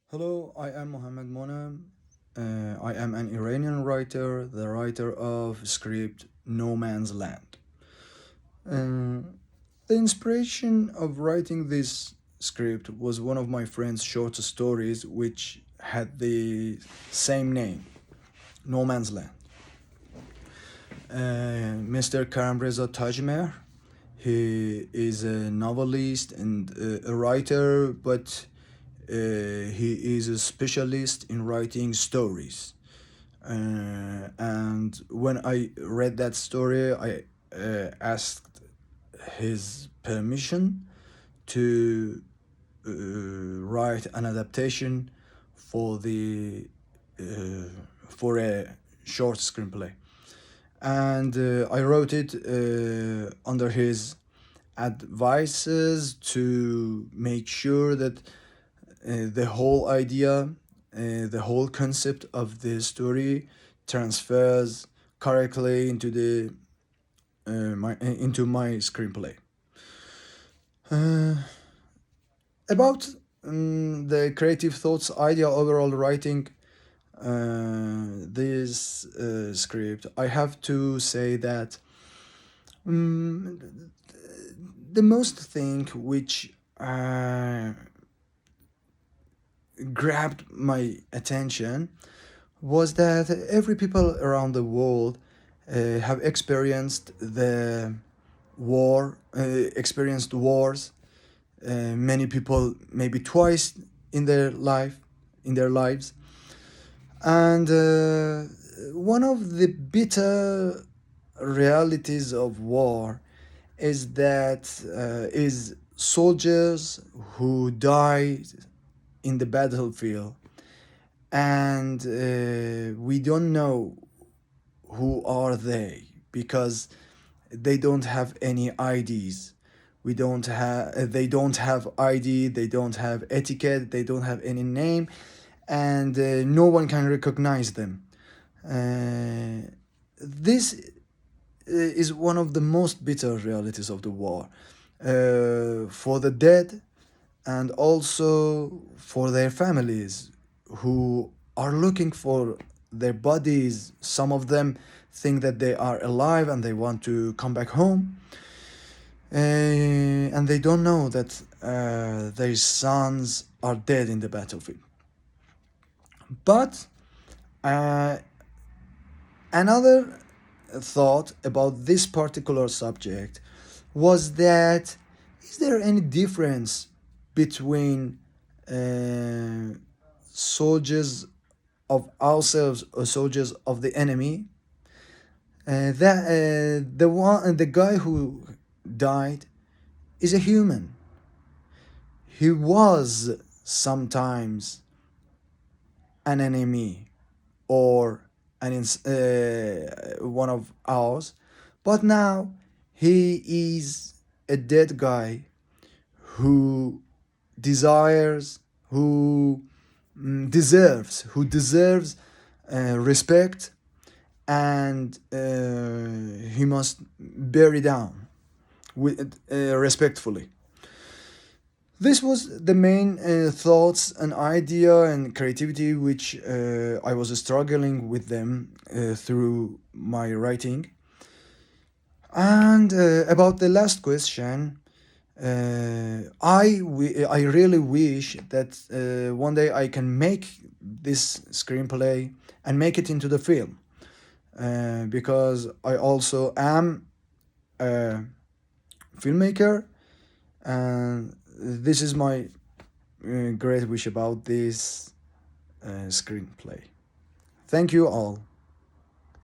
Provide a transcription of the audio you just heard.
Hello, I am Mohammad Monem. I am an Iranian writer, the writer of script No Man's Land. Uh, the inspiration of writing this script was one of my friend's short stories, which had the same name, No Man's Land. Mr. Karamreza Tajmer, he is a novelist and a writer, but he is a specialist in writing stories. And when I read that story, I asked his permission to write an adaptation for the for a short screenplay, and I wrote it under his advices to make sure that the whole idea, the whole concept of the story transfers correctly into my screenplay. Uh, about the creative thoughts, idea, overall writing this script, I have to say that um, the most thing which grabbed my attention was that every people around the world have experienced the experienced wars. Many people maybe twice in their lives, and one of the bitter realities of war is that is soldiers who die in the battlefield, and we don't know who are they because they don't have any IDs. They don't have ID, they don't have etiquette, they don't have any name, and no one can recognize them. This is one of the most bitter realities of the war. For the dead and also for their families who are looking for their bodies. Some of them think that they are alive and they want to come back home. And they don't know that their sons are dead in the battlefield. But uh, another thought about this particular subject was that is there any difference between soldiers of ourselves or soldiers of the enemy? The guy who died is a human. He was sometimes an enemy or one of ours, but now he is a dead guy who desires, who deserves respect, and he must bury down with respectfully. This was the main thoughts and idea and creativity which I was struggling with them through my writing. And about the last question, I really wish that one day I can make this screenplay and make it into the film, because I also am a filmmaker, and this is my great wish about this screenplay. Thank you all.